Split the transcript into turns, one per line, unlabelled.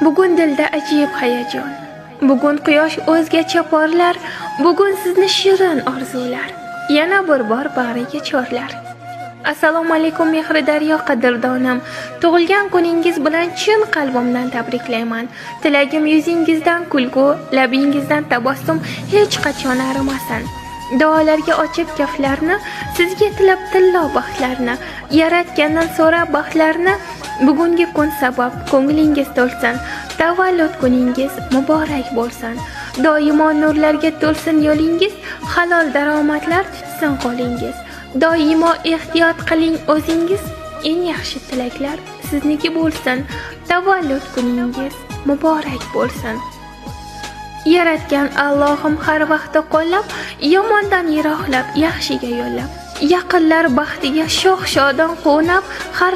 Bugun dilda ajib hayajon. Bugun quyosh o'zgacha porlar, bugun sizni shirin orzular. Yana bir bor bag'riga chorlar. Assalomu alaykum mehri daryo qadrdonam. Tug'ilgan kuningiz bilan chin qalbimdan tabriklayman. Tilagim yuzingizdan kulgu, labingizdan tabassum hech qachon arimasin. Duolarga ochib kaflarni, sizga tilab tillo baxtlarni, yaratgandan so'ra baxtlarni. Bugungi kun sabab ko'nglingiz to'lsin, tavallud kuningiz muborak bo'lsin. Doimo nurlarga to'lsin yo'lingiz, halol daromadlar tutsin qo'lingiz. Doimo ehtiyot qiling o'zingiz, eng yaxshi tilaklar sizniki bo'lsin. Tavallud kuningiz muborak bo'lsin. Yaratgan Allohim har vaqtda qo'llab, yomondan yiroqlab, yaxshiga yo'llab, yaqinlar baxtiga shoh-shodon qo'nab, har